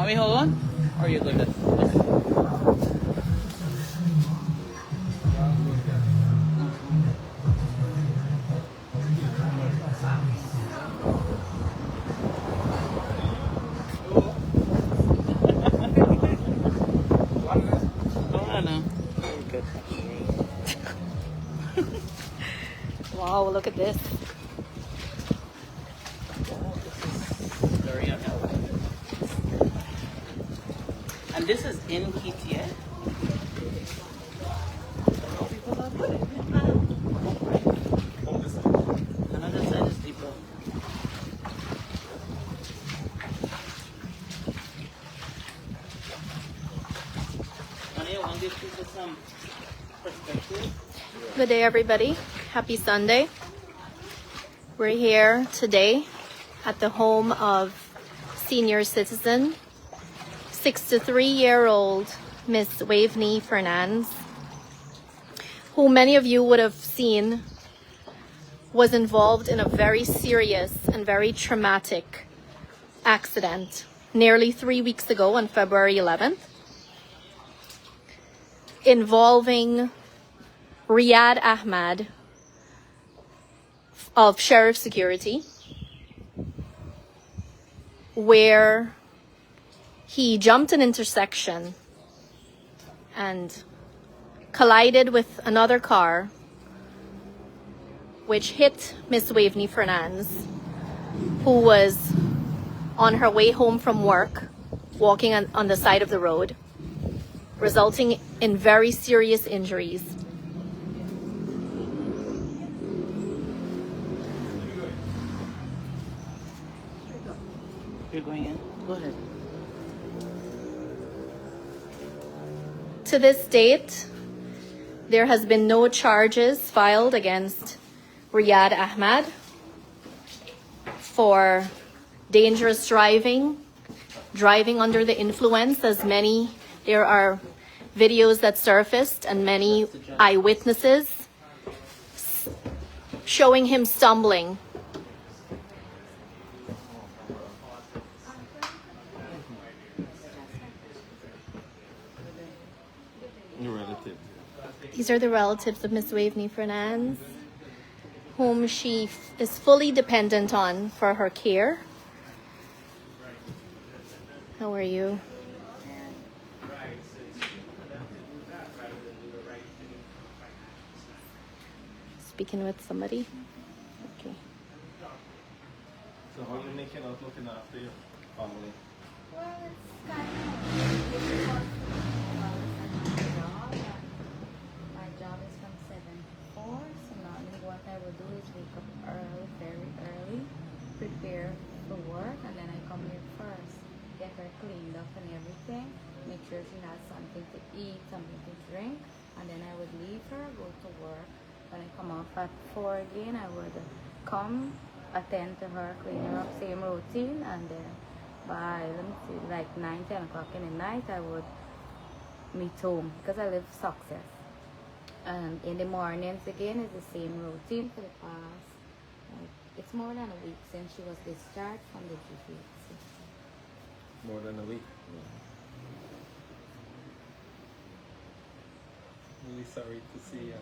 want me to hold on? Or are you good? Wow, look at this. And this is in Kitia. Another side is deeper. Honey, I want to give people some perspective. Good day, everybody. Happy Sunday. We're here today at the home of senior citizen, 63-year-old Ms Waveney Fernandes, who many of you would have seen was involved in a very serious and very traumatic accident nearly 3 weeks ago on February 11th, involving Riyad Ahmad of Sheriff Security, where he jumped an intersection and collided with another car, which hit Ms Waveney Fernandes, who was on her way home from work, walking on the side of the road, resulting in very serious injuries. You're going in? Go ahead. To this date, there has been no charges filed against Riyad Ahmad for dangerous driving, driving under the influence, as there are videos that surfaced and many eyewitnesses showing him stumbling. These are the relatives of Ms Waveney Fernandes, whom she is fully dependent on for her care. How are you? Speaking with somebody? Okay. So how are you making out looking after your family? Well, it's kind of difficult. My job is from 7 to 4, so normally what I would do is wake up early, very early, prepare for work, and then I come here first, get her cleaned up and everything, make sure she has something to eat, something to drink, and then I would leave her, go to work. When I come off at 4 again, I would come, attend to her, clean her up, same routine, and then by, let me see, like 9, 10 o'clock in the night, I would meet home, because I live Success. And in the mornings again, it's the same routine for the past, it's more than a week since she was discharged from the GPC. More than a week? Yeah. Really sorry to see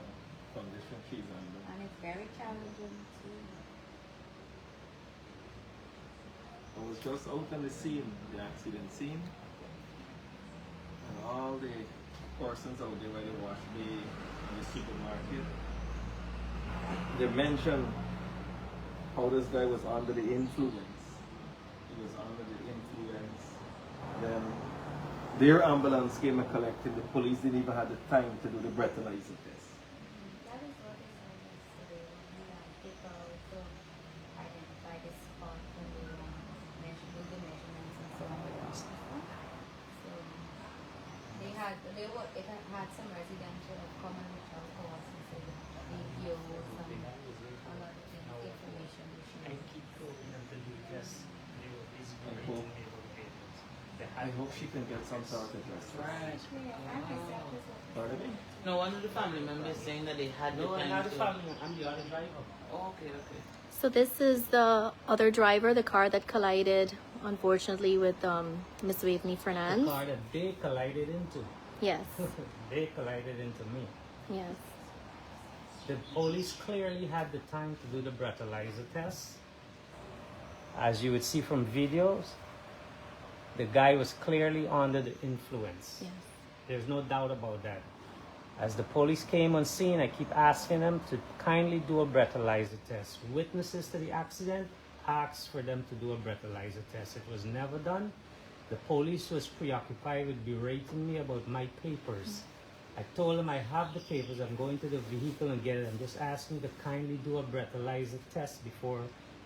condition she's under. And it's very challenging too. I was just out on the scene, the accident scene, and all the persons out there where they wash in the supermarket, they mentioned how this guy was under the influence. He was under the influence. Then their ambulance came and collected. The police didn't even have the time to do the breathalyzer test. That is what they said yesterday when we people to identify the spot when we do the measurements and so on. So it had some residential of common mutual cause and so they give some a lot of information. And keep going until you just I hope she can get some sort of justice. Right. Pardon me? No, one of the family members saying that they had the no, I'm time not a to... family, I'm the other driver. Oh, okay, okay. So this is the other driver, the car that collided unfortunately, with Ms Waveney The Fernandes. car that they collided into. Yes, They collided into me. yes. The police clearly had the time to do the breathalyzer test. As you would see from videos, the guy was clearly under the influence. Yes. There's no doubt about that. As the police came on scene, I keep asking them to kindly do a breathalyzer test. Witnesses to the accident asked for them to do a breathalyzer test. It was never done. The police was preoccupied with berating me about my papers. I told them I have the papers, I'm going to the vehicle and get it. I'm just asking you to kindly do a breathalyzer test before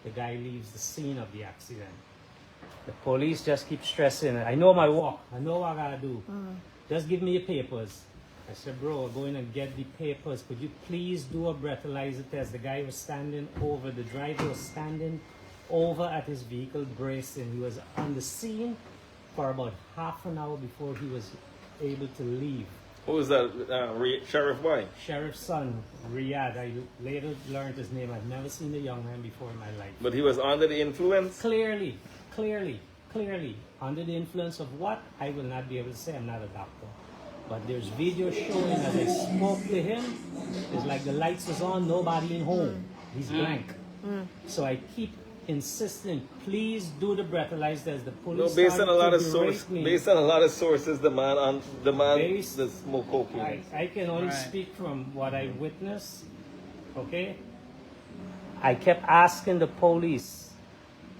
the guy leaves the scene of the accident. The police just keep stressing it. I know my walk, I know what I gotta do. Just give me your papers. I said, bro, I'm going to get the papers. Could you please do a breathalyzer test? The guy was standing over, the driver was standing over at his vehicle, bracing. He was on the scene for about half an hour before he was able to leave. Who was that? Sheriff Boy? Sheriff's son, Riyadh, I later learned his name. I've never seen the young man before in my life. But he was under the influence? Clearly, under the influence of what? I will not be able to say. I'm not a doctor. But there's video showing as I spoke to him, it's like the lights was on, nobody in home. He's blank. So I keep insisting, please do the breathalyzer test. The police No, based on a lot of sources. the man Based- the smoke cocaine. I can only Right. speak from what I witnessed. Okay? I kept asking the police,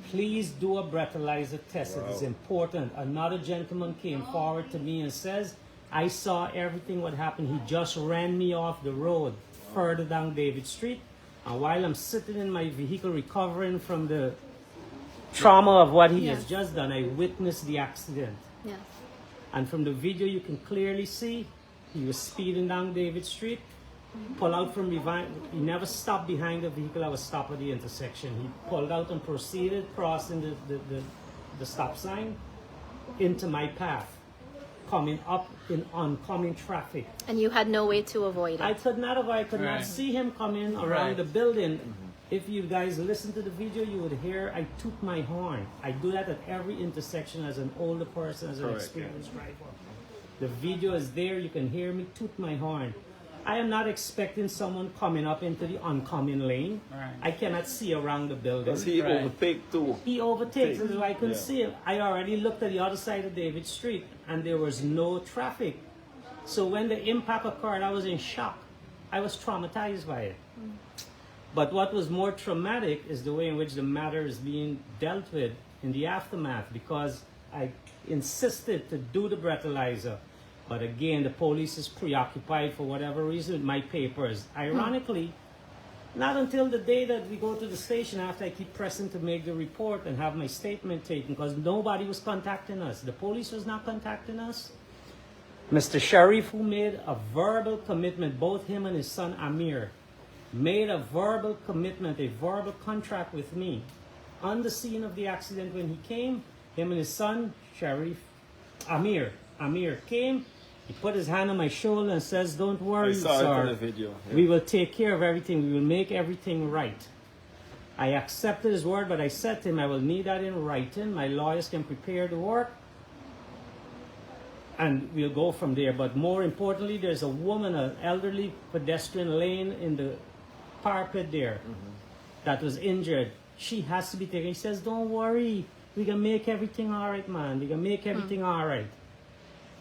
please do a breathalyzer test. It is important. Another gentleman came forward to me and says, I saw everything what happened. He just ran me off the road further down David Street. And while I'm sitting in my vehicle recovering from the trauma of what he has Yes. just done, I witnessed the accident. Yes. And from the video, you can clearly see he was speeding down David Street, pulled out from behind. He never stopped behind the vehicle. I was stopped at the intersection. He pulled out and proceeded crossing the stop sign into my path, coming up in oncoming traffic. And you had no way to avoid I it. could not have. I could not Right. see him coming around Right. the building. If you guys listen to the video, you would hear I toot my horn. I do that at every intersection as an older person, as an Correct, experienced driver. The video is there. You can hear me toot my horn. I am not expecting someone coming up into the oncoming lane. Right. I cannot see around the building. Because he Right. overtake too. He overtakes, and I couldn't Yeah. see him. I already looked at the other side of David Street, and there was no traffic. So when the impact occurred, I was in shock. I was traumatized by it. But what was more traumatic is the way in which the matter is being dealt with in the aftermath, because I insisted to do the breathalyzer. But again, the police is preoccupied for whatever reason with my papers. Ironically, not until the day that we go to the station after I keep pressing to make the report and have my statement taken, because nobody was contacting us. The police was not contacting us. Mr. Sharif, who made a verbal commitment, both him and his son Amir, made a verbal commitment, a verbal contract with me on the scene of the accident when he came. Him and his son, Sharif, Amir came. He put his hand on my shoulder and says, don't I worry, saw it in the sir. video. Yeah. We will take care of everything. We will make everything right. I accepted his word, but I said to him, I will need that in writing. My lawyers can prepare the work, and we'll go from there. But more importantly, there's a woman, an elderly pedestrian lane in the parapet there that was injured. She has to be taken. He says, don't worry. We can make everything all right, man. We can make everything all right.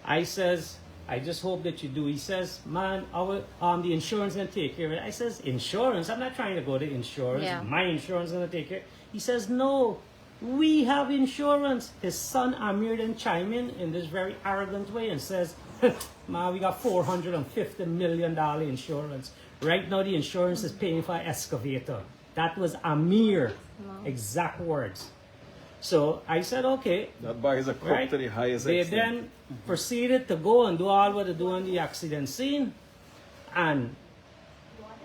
I says, I just hope that you do. He says, man, the insurance gonna take care of it. I says, insurance? I'm not trying to go to insurance. Yeah. My insurance gonna take care. He says, no, we have insurance. His son Amir then chime in this very arrogant way and says, man, we got $450 million insurance. Right now the insurance is paying for an excavator. That was Amir, exact words. So I said, okay. That buys a cook Right? to the highest They extent. then proceeded to go and do all what they do on the accident scene. And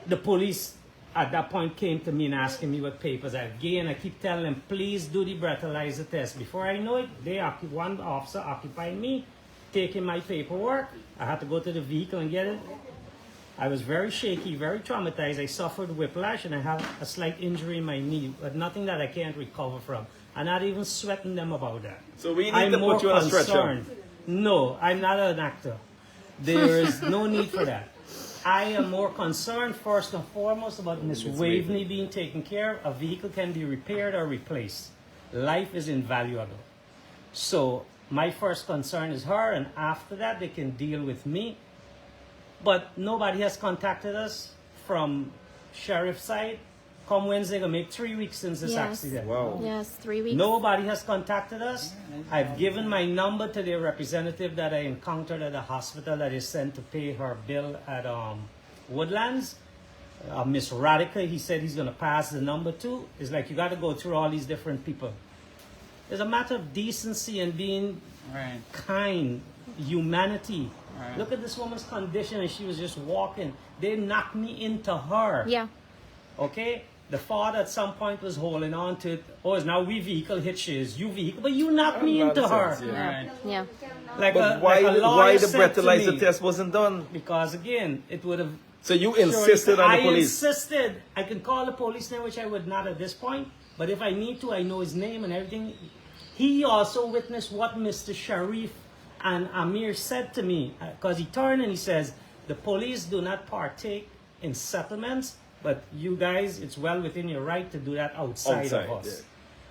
the police at that point came to me and asking me what papers I have. Again, I keep telling them, please do the breathalyzer test. Before I know it, one officer occupied me, taking my paperwork. I had to go to the vehicle and get it. I was very shaky, very traumatized. I suffered whiplash and I have a slight injury in my knee, but nothing that I can't recover from. I'm not even sweating them about that. So we need I'm to more put you on a stretcher. concerned. No, I'm not an actor. There is no need for that. I am more concerned first and foremost about Ms. Waveney being taken care of. A vehicle can be repaired or replaced. Life is invaluable. So my first concern is her, and after that they can deal with me. But nobody has contacted us from sheriff's side. Come Wednesday, gonna make 3 weeks since this accident. Wow. Yes, 3 weeks. Nobody has contacted us. I've given my number to their representative that I encountered at the hospital that is sent to pay her bill at Woodlands. Miss Radica, he said he's going to pass the number to. It's like you got to go through all these different people. It's a matter of decency and being Right. kind, humanity. Right. Look at this woman's condition, and she was just walking. They knocked me into her. Yeah. Okay? The father at some point was holding on to it. Oh, it's now we vehicle hitches, you vehicle, but you knocked me into her. Nonsense, yeah. Right. Yeah. Like But a, why, like a lawyer why the said to breathalyzer me, test wasn't done? Because again, it would have. So you insisted on the I police? insisted. I can call the police now, which I would not at this point. But if I need to, I know his name and everything. He also witnessed what Mr. Sharif and Amir said to me. Because he turned and he says, the police do not partake in settlements, but you guys, it's well within your right to do that outside of us.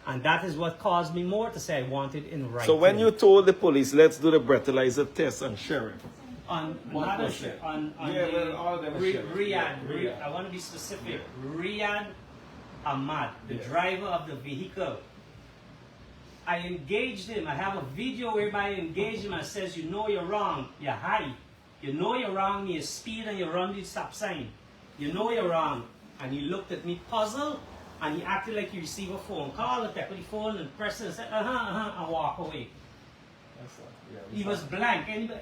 Yeah. And that is what caused me more to say I want it in writing. So when you told the police, let's do the breathalyzer test on sheriff, on What not was a, it? on Yeah, the well, all of them are sheriff. Riyadh. Yeah, Riyadh. I want to be specific. Riyadh Ahmad, the driver of the vehicle. I engaged him. I have a video whereby I engaged him and says, you know you're wrong. You're high. You know you're wrong. You speed and you run the stop sign. You know you're wrong. And he looked at me puzzled, and he acted like he received a phone call, and took the phone and pressed it and said, and walk away. He was blank. And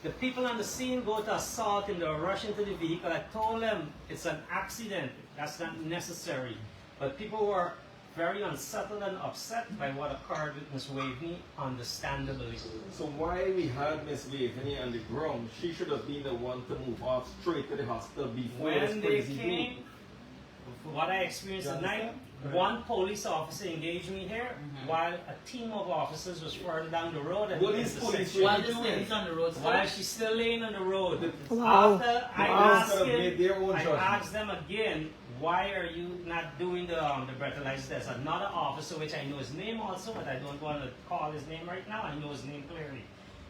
the people on the scene go to assault him, they were rushing to the vehicle. I told them it's an accident. That's not necessary. But people were very unsettled and upset by what occurred with Ms. Waveney, understandably. So why we had Ms. Waveney on the ground? She should have been the one to move off straight to the hospital before this When they crazy came, group. what I experienced at night, one police officer engaged me here, while a team of officers was further down the road. And What the is police intersection. While this lady's on the road, While she's still laying on the road. Wow. After I Wow. asked Could have made their own I judgment. asked them again, why are you not doing the breathalyzer test? Another officer, which I know his name also, but I don't want to call his name right now. I know his name clearly.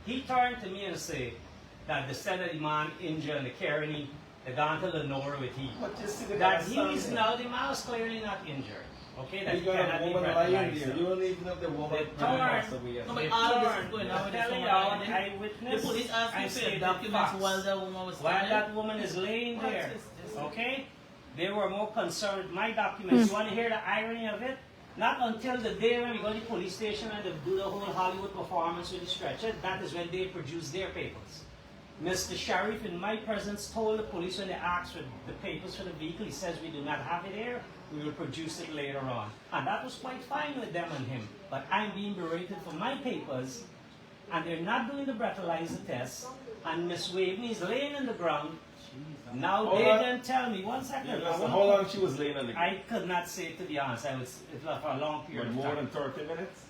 He turned to me and said that the Senate man injured and the Kearney, they gone to Lenore with he. But you see the That guy he is standing. now, the man was clearly not injured. Okay, that You he got cannot a be woman lying there. breathalyzed. You don't even know if the woman They passed turned. away yet. No, but They all of this turned. is going on with this Telling woman. y'all, And I The witnessed. police asked I you for stated documents facts. while that woman was While standing. that woman is laying What there, is this? okay? They were more concerned with my documents. You want to hear the irony of it? Not until the day when we go to the police station and they do the whole Hollywood performance with the stretcher, that is when they produce their papers. Mr. Sharif, in my presence, told the police when they asked for the papers for the vehicle, he says, we do not have it here, we will produce it later on. And that was quite fine with them and him. But I'm being berated for my papers, and they're not doing the breathalyzer test, and Ms. Waveney is laying on the ground. Now How they long- didn't tell me. One second. Yeah, I listen, wanna- how long she was laying on the ground? I could not say, to be honest. It was for a long period of More time. than 30 minutes?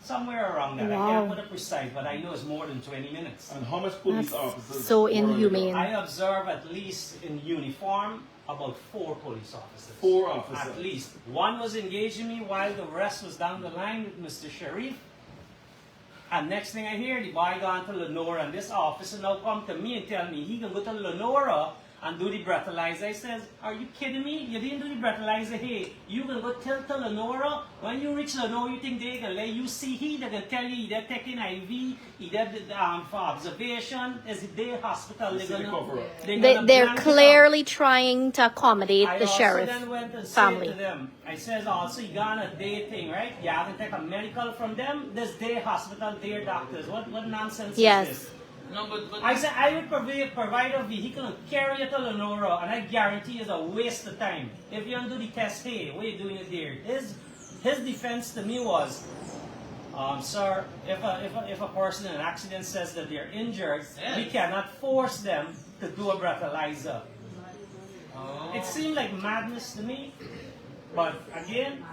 Somewhere around that. I Wow. can't put it precise, but I know it's more than 20 minutes. And how much police That's officers? so were on the inhumane. ground? I observe at least in uniform about 4 police officers. 4 officers. At least. One was engaging me while the rest was down the line with Mr. Sharif. And next thing I hear, the boy gone to Lenora, and this officer now come to me and tell me he can go to Lenora and do the breathalyzer. I says, are you kidding me? You didn't do the breathalyzer here. You can go to Lenora. When you reach Lenora, you think they can let you see he? They can tell you they're taking IV, either for observation, is it their hospital? You see the cover-up. They're clearly trying to accommodate I the also sheriff then went and family. said to them, I says also you got a day thing, right? You haven't taken a medical from them. There's their hospital, their doctors. What nonsense Yes. is this? No, but I said I would provide a vehicle and carry it to Lenora, and I guarantee it's a waste of time. If you don't do the test, hey, what are you doing it there? His defense to me was, sir, if a person in an accident says that they're injured, we cannot force them to do a breathalyzer. It seemed like madness to me, but again,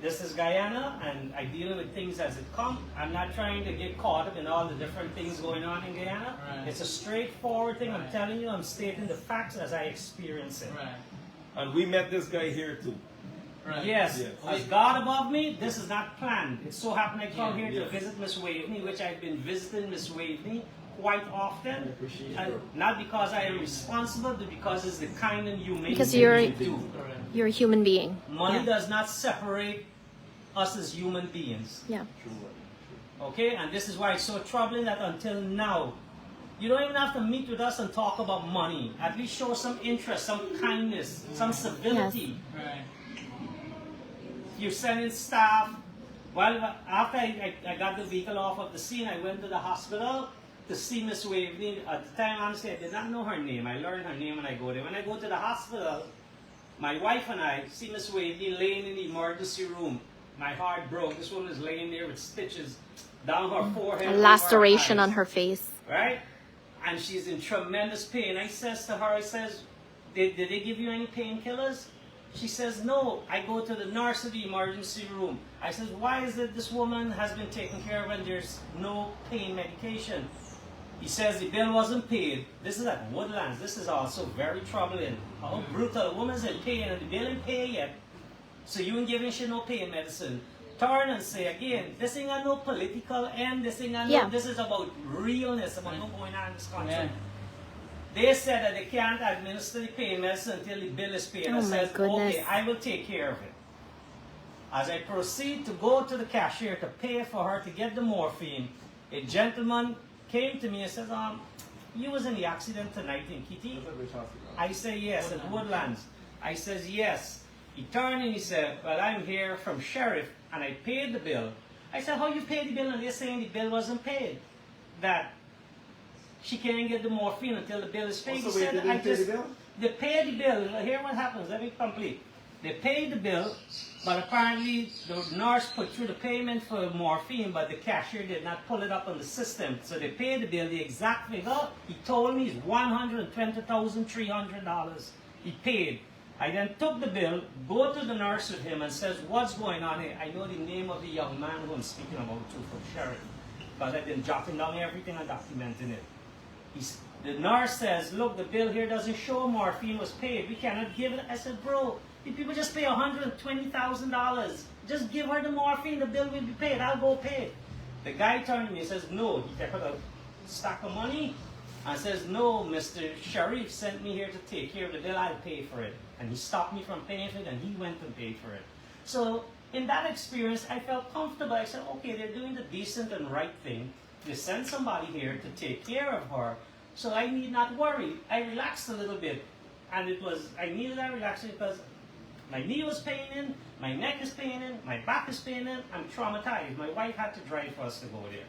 this is Guyana, and I deal with things as it come. I'm not trying to get caught up in all the different things going on in Guyana. Right. It's a straightforward thing. I'm Right. telling you, I'm stating the facts as I experience it. Right. And we met this guy here too. Right. Yes, Yes. as God above me, this is not planned. It so happened I come here to Yes. visit Ms Waveney, which I've been visiting Ms Waveney quite often. appreciate And her. not because I am responsible, but because it's the kind and humane Because thing you're- to do. Correct. You're a human being. Money Yeah. does not separate us as human beings. Yeah. Okay, and this is why it's so troubling that until now, you don't even have to meet with us and talk about money. At least show some interest, some kindness, some civility. Right. You're sending staff. Well, after I got the vehicle off of the scene, I went to the hospital to see Ms. Waveney. At the time, honestly, I did not know her name. I learned her name when I go there. When I go to the hospital, my wife and I see Ms. Waveney laying in the emergency room. My heart broke. This woman is laying there with stitches down her forehead. A over laceration her on eyes, her face. right? And she's in tremendous pain. I says to her, I says, did they give you any painkillers? She says, no. I go to the nurse of the emergency room. I says, why is it this woman has been taken care of and there's no pain medication? He says the bill wasn't paid. This is at Woodlands. This is also very troubling. How brutal. A woman's in pain and the bill ain't paid yet. So you ain't giving she no pain medicine. Turn and say again, this ain't got no political end. This ain't got no, Yeah. this is about realness, about what's going on in this country. Yeah. They said that they can't administer the pain medicine until the bill is paid. Oh I my says, goodness. okay, I will take care of it. As I proceed to go to the cashier to pay for her to get the morphine, a gentleman came to me and says, you was in the accident tonight in Kitty? I say yes, at Woodlands. I says yes. He turned and he said, well, I'm here from sheriff and I paid the bill. I said, how you paid the bill? And they're saying the bill wasn't paid. That she can't get the morphine until the bill is paid. Oh, so He wait, said, they didn't pay the bill? They paid the bill. Here what happens, let me complete. They paid the bill, but apparently the nurse put through the payment for morphine, but the cashier did not pull it up on the system. So they paid the bill, the exact figure, he told me is $120,300. He paid. I then took the bill, go to the nurse with him and says, what's going on here? I know the name of the young man who I'm speaking about too from sheriff, because I've been jotting down everything and documenting it. The nurse says, look, the bill here doesn't show morphine was paid. We cannot give it. I said, bro, if people just pay $120,000, just give her the morphine, the bill will be paid. I'll go pay it. The guy turned to me and says, no. He took out a stack of money and says, no, Mr. Sharif sent me here to take care of the bill. I'll pay for it. And he stopped me from paying for it and he went and paid for it. So in that experience, I felt comfortable. I said, okay, they're doing the decent and right thing. They sent somebody here to take care of her. So I need not worry. I relaxed a little bit. And I needed that relaxation because my knee was paining, my neck is paining, my back is paining. I'm traumatized. My wife had to drive for us to go there.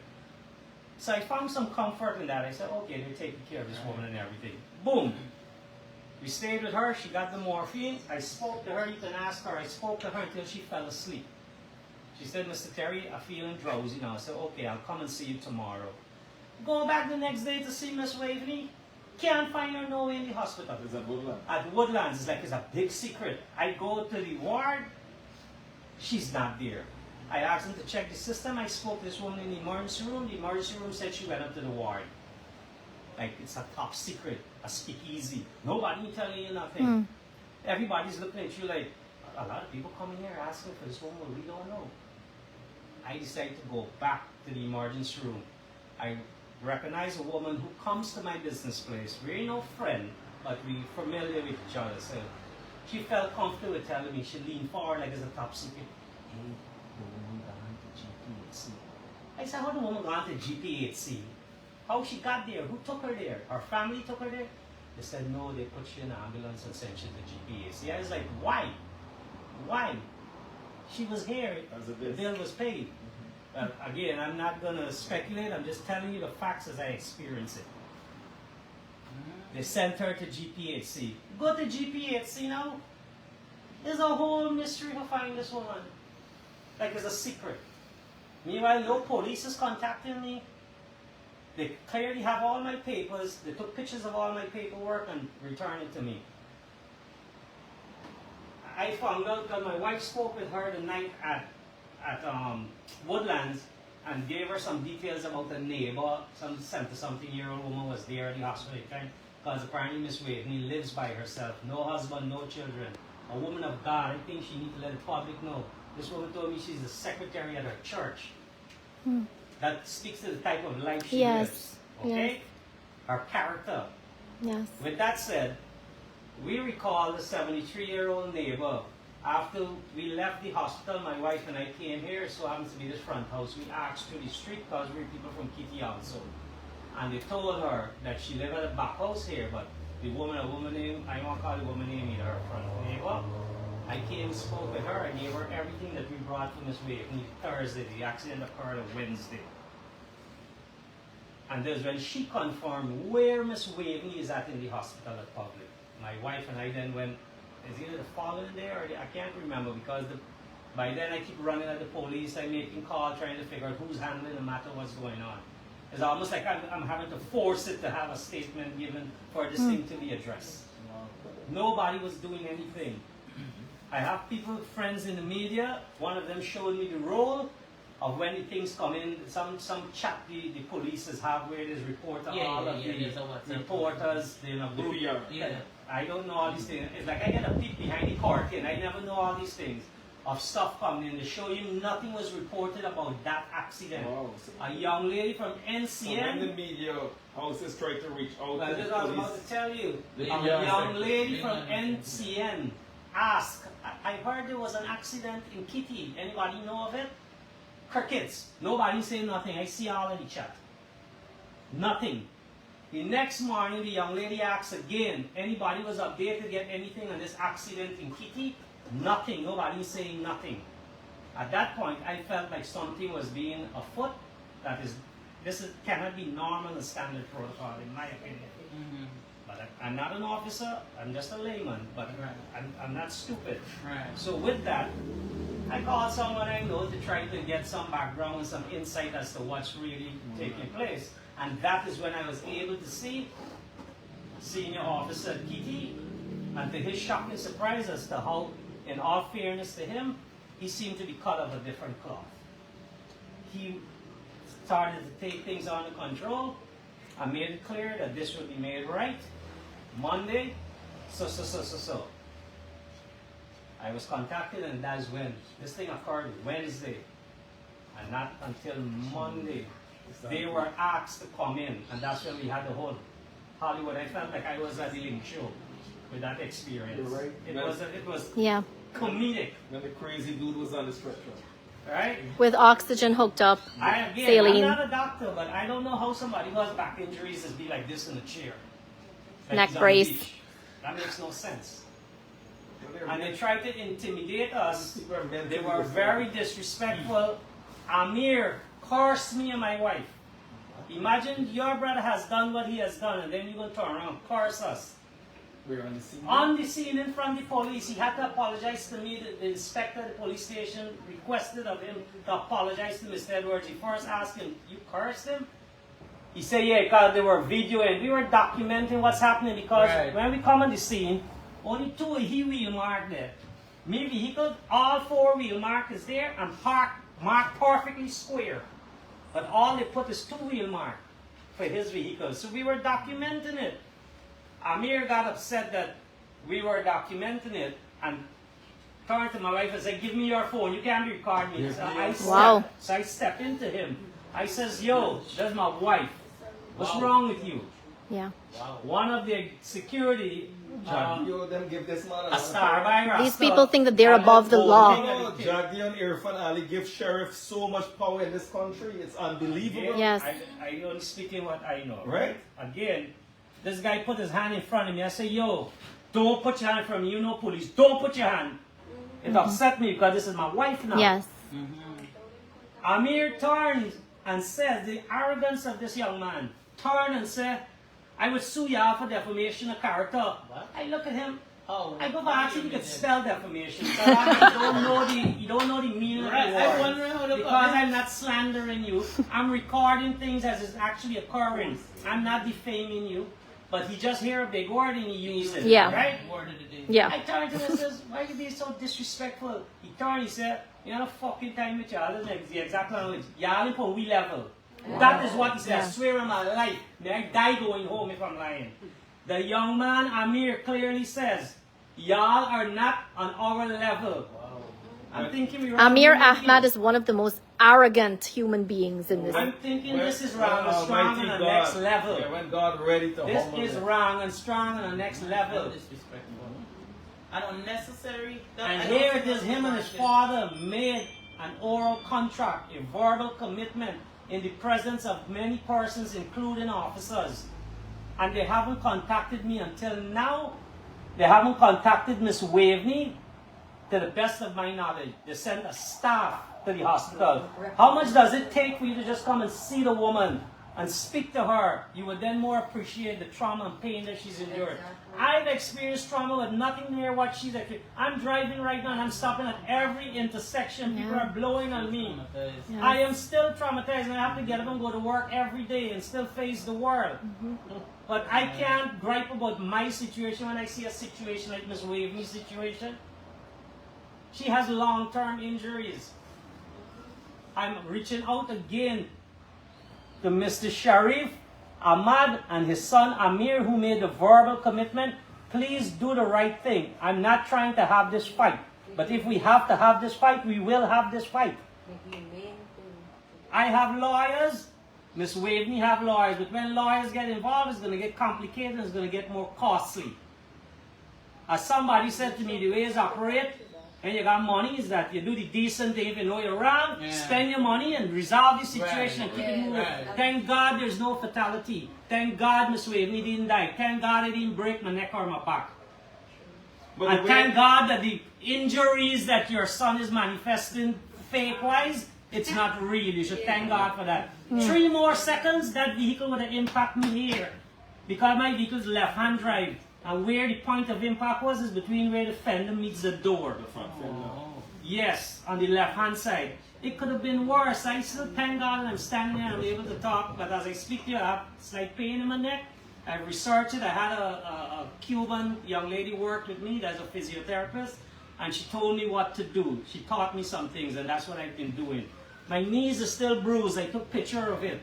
So I found some comfort in that. I said, okay, they're taking care of this woman and everything. Boom. We stayed with her. She got the morphine. I spoke to her. You can ask her. I spoke to her until she fell asleep. She said, Mr. Terry, I'm feeling drowsy now. I said, okay, I'll come and see you tomorrow. Go back the next day to see Ms. Waveney. Can't find her nowhere in the hospital. Is that Woodland? At Woodlands, it's like it's a big secret. I go to the ward, she's not there. I asked them to check the system. I spoke to this woman in the emergency room. The emergency room said she went up to the ward. Like it's a top secret, a speakeasy. Nobody telling you nothing. Everybody's looking at you like, a lot of people coming here asking for this woman, we don't know. I decided to go back to the emergency room. I recognize a woman who comes to my business place. We're no friend, but we're familiar with each other. So she felt comfortable with telling me. She leaned forward like it's a top secret. Hey, the woman gone to GPHC. I said, how the woman gone to GPHC? How she got there? Who took her there? Her family took her there? They said, no, they put you in an ambulance and sent you to GPHC. I was like, why? Why? She was here. The bill was paid. Again, I'm not going to speculate. I'm just telling you the facts as I experience it. They sent her to GPHC. Go to GPHC now. There's a whole mystery to find this woman. Like it's a secret. Meanwhile, no police is contacting me. They clearly have all my papers. They took pictures of all my paperwork and returned it to me. I found out because my wife spoke with her the night at Woodlands and gave her some details about a neighbor, some 70-something-year-old woman was there at the hospital time, because apparently Ms Waveney lives by herself, no husband, no children, a woman of God. I think she needs to let the public know. This woman told me she's the secretary at her church. That speaks to the type of life she lives. Okay? Yes. Her character. Yes. With that said, we recall the 73-year-old neighbor. After we left the hospital, my wife and I came here. So happens to be this front house. We asked through the street because we're people from Kitty also. And they told her that she lived at a back house here, but the woman, a woman named, I won't call the woman name either, her front neighbor. I came and spoke with her. I gave her everything that we brought from Ms Waveney Thursday. The accident occurred on Wednesday. And there's when she confirmed where Ms Waveney is at in the hospital at public. My wife and I then went, is either the following day or I can't remember, because by then I keep running at the police, I'm making calls, trying to figure out who's handling the matter, what's going on. It's almost like I'm having to force it to have a statement given for this thing to be addressed. Nobody was doing anything. I have people, friends in the media, one of them showed me the role of when the things come in, some chat the police have where there's report all of the reporters, you know, group. I don't know all these things. It's like I get a peek behind the curtain. I never know all these things of stuff coming in. They show you nothing was reported about that accident. Wow. A young lady from NCN. So when the media houses try to reach out Well, to this the I was police, about to tell you. A Yeah. young lady from NCN asked, I heard there was an accident in Kitty. Anybody know of it? Crickets. Nobody saying nothing. I see all in the chat. Nothing. The next morning, the young lady asked again, anybody was updated yet anything on this accident in Kitty? Nothing. Nobody saying nothing. At that point, I felt like something was being afoot. Cannot be normal and standard protocol, in my opinion. But I'm not an officer. I'm just a layman. But I'm not stupid. So with that, I called someone I know to try to get some background and some insight as to what's really taking place. And that is when I was able to see Senior Officer Kitty, and to his shock and surprise as to how, in all fairness to him, he seemed to be cut of a different cloth. He started to take things under control. I made it clear that this would be made right. Monday, so. I was contacted, and that's when this thing occurred Wednesday, and not until Monday. They were asked to come in, and that's when we had the whole Hollywood. I felt like I was at the Link Show with that experience. You're right. It was Yeah. comedic, when the crazy dude was on the stretcher. right? With oxygen hooked up. I'm Saline. not a doctor, but I don't know how somebody who has back injuries is be like this in a chair. Like Neck he's on the brace. beach. That makes no sense. And they tried to intimidate us. They were very disrespectful. Amir cursed me and my wife. Imagine your brother has done what he has done, and then you're going to turn around and curse us. We're on the scene. On the scene in front of the police, he had to apologize to me. The inspector at the police station requested of him to apologize to Mr. Edwards. He first asked him, you cursed him? He said, yeah, because they were videoing. We were documenting what's happening because when we come on the scene, only two wheel marked there. My vehicle, all four wheel mark is there and marked perfectly square. But all they put is 2-wheel mark for his vehicle. So we were documenting it. Amir got upset that we were documenting it and turned to my wife and said, give me your phone, you can't record me. So I stepped into him. I says, yo, that's my wife. What's wrong with you? Yeah. One of the security, them give this man a star by Rasta. These people think that they're above the law. Jaggi and Irfan Ali give sheriff so much power in this country. It's unbelievable. Yes. I only speaking what I know. Right? Again, this guy put his hand in front of me. I say, yo, don't put your hand in front of me. You know police. Don't put your hand. It upset me because this is my wife now. Yes. Amir turned and said, the arrogance of this young man, turned and said, I would sue you for defamation of character. What? I look at him. I go back and see if you could spell defamation. So you don't know the meaning of the word. I wonder how to because I'm not slandering you. I'm recording things as is actually occurring. I'm not defaming you. but he just hear a big word and he uses it. Yeah. Right? Word of the day. Yeah. I turned to him and says, why you being so disrespectful? He turned, he said, you know, fucking time with y'all. That's the exact language. Y'all in we level. That is what he said. I swear on my life. May I die going home if I'm lying. The young man, Amir, clearly says, y'all are not on our level. I'm thinking we Amir Ahmad is one of the most arrogant human beings in this. I'm thinking this is wrong and strong on the next level. Yeah, when God ready to This humble is them. wrong and strong on the next level. Disrespectful. I don't necessarily. And here it is, him and his father made an oral contract, a verbal commitment in the presence of many persons, including officers. And they haven't contacted me until now. They haven't contacted Ms Waveney. To the best of my knowledge, they sent a staff to the hospital. How much does it take for you to just come and see the woman and speak to her? You would then more appreciate the trauma and pain that she's endured. I've experienced trauma with nothing near what she's experienced. I'm driving right now and I'm stopping at every intersection. People are blowing on me. I am still traumatized and I have to get up and go to work every day and still face the world. But I can't gripe about my situation when I see a situation like Ms Waveney's situation. She has long-term injuries. I'm reaching out again to Mr. Sharif Ahmad and his son Amir, who made the verbal commitment. Please do the right thing. I'm not trying to have this fight. But if we have to have this fight, we will have this fight. I have lawyers. Ms. Waveney have lawyers. But when lawyers get involved, it's going to get complicated and it's going to get more costly. As somebody said to me, the way it's operate, when you got money, is that you do the decent thing. If you know you're wrong, spend your money and resolve the situation and keep it moving. Thank God there's no fatality. Thank God Ms. Waveney didn't die. Thank God I didn't break my neck or my back. And thank God that the injuries that your son is manifesting fake-wise, it's not real. You should thank God for that. 3 more seconds, that vehicle would have impacted me here. Because my vehicle is left-hand drive. And where the point of impact was is between where the fender meets the door. The front fender. Yes, on the left-hand side. It could have been worse. I still thank God and I'm standing there and I'm able to talk. But as I speak to you, I have slight pain in my neck. I researched it. I had a Cuban young lady work with me that's a physiotherapist. And she told me what to do. She taught me some things and that's what I've been doing. My knees are still bruised. I took a picture of it.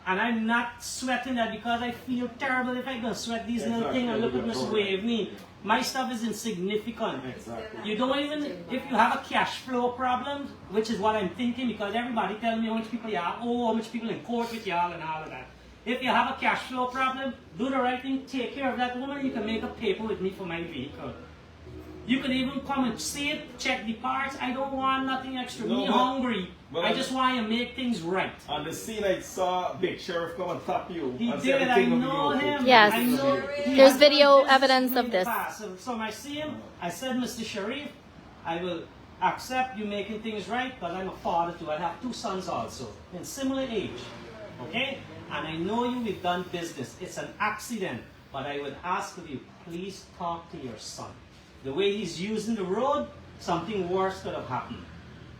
And I'm not sweating that because I feel terrible if I go sweat these little things and look at Ms. Waveney. My stuff is insignificant. Exactly. You don't even, if you have a cash flow problem, which is what I'm thinking because everybody tells me how much people you are, how much people in court with y'all and all of that. If you have a cash flow problem, do the right thing, take care of that woman, you can make a paper with me for my vehicle. You can even come and see it, check the parts. I don't want nothing extra. Me hungry. I just want to make things right. On the scene, I saw Big Sheriff come and tap you. He and did. say I everything will be know okay. him. Yes. I know. There's video evidence of this. So when I see him, I said, Mr. Sharif, I will accept you making things right, but I'm a father too. I have 2 sons also, in similar age. Okay? And I know you, we've done business. It's an accident. But I would ask of you, please talk to your son. The way he's using the road, something worse could have happened.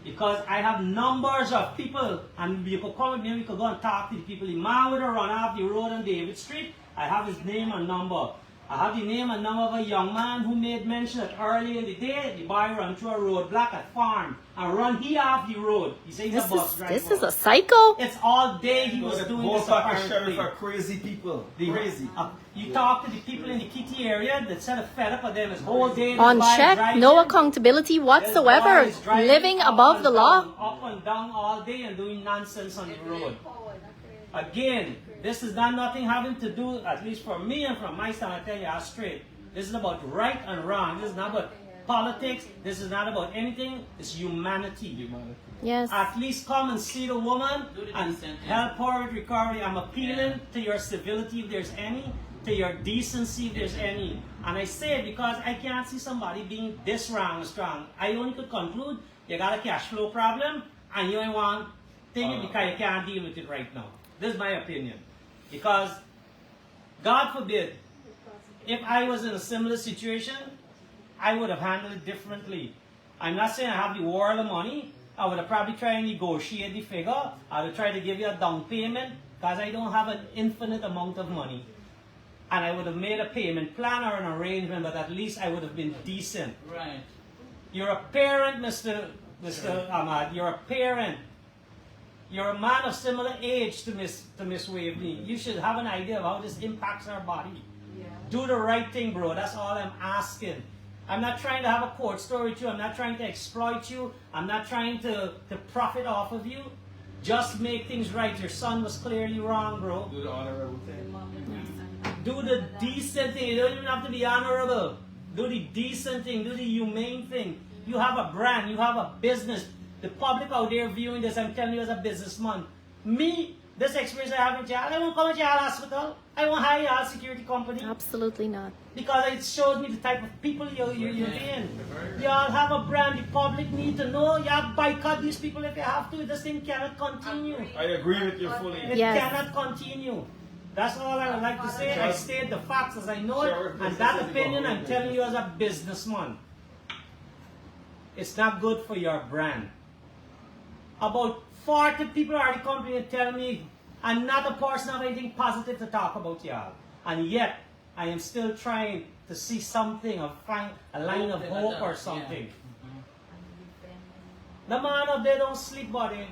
Because I have numbers of people, and you could come with me, we could go and talk to the people. The man would have run off the road on David Street. I have his name and number. I have the name and number of a young man who made mention that early in the day, the boy ran through a roadblock at farm and run he off the road. He said he's a bus driver. This is a psycho. It's all day he was doing this Sheriff apparently. are crazy people. Crazy. You talk to the people in the Kitty area that said a fed up of them his whole day. On check, no accountability whatsoever. Living above the law. Up and down all day and doing nonsense on the road. Again, this is not nothing having to do, at least for me and from my stand, I tell you straight. This is about right and wrong. This is not about politics. This is not about anything. It's humanity. Yes. At least come and see the woman and help her with recovery. I'm appealing to your civility if there's any, to your decency if there's any. And I say it because I can't see somebody being this wrong or strong. I only could conclude you got a cash flow problem and you ain't want to take it because you can't deal with it right now. This is my opinion. Because, God forbid, if I was in a similar situation, I would have handled it differently. I'm not saying I have the world of money. I would have probably tried to negotiate the figure. I would try to give you a down payment because I don't have an infinite amount of money. and I would have made a payment plan or an arrangement, but at least I would have been decent. Right. You're a parent, Mr. Ahmad. You're a parent. You're a man of similar age to Ms Waveney. You should have an idea of how this impacts our body. Yeah. Do the right thing, bro. That's all I'm asking. I'm not trying to have a court story with you. I'm not trying to exploit you. I'm not trying to profit off of you. Just make things right. Your son was clearly wrong, bro. Do the honorable thing. Do the decent thing. You don't even have to be honorable. Do the decent thing. Do the humane thing. You have a brand. You have a business. The public out there viewing this, I'm telling you as a businessman. Me, this experience I have in jail, I won't come to jail hospital. I won't hire a security company. Absolutely not. Because it shows me the type of people you're in. Y'all have a brand. The public need to know. Y'all boycott these people if you have to. This thing cannot continue. I agree with you fully. It Yes. cannot continue. That's all I would like to say. I state the facts as I know Sure, it. And that opinion I'm telling you as a businessman. It's not good for your brand. About 40 people already come to me and tell me I'm not a person of anything positive to talk about y'all. And yet, I am still trying to see something or find a line of hope or something. The man up there don't sleep, buddy.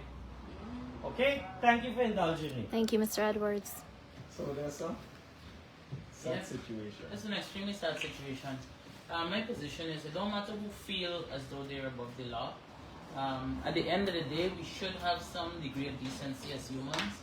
Okay? Thank you for indulging me. Thank you, Mr. Edwards. So that's a sad Yeah. situation. It's an extremely sad situation. My position is it don't matter who feel as though they're above the law. At the end of the day, we should have some degree of decency as humans.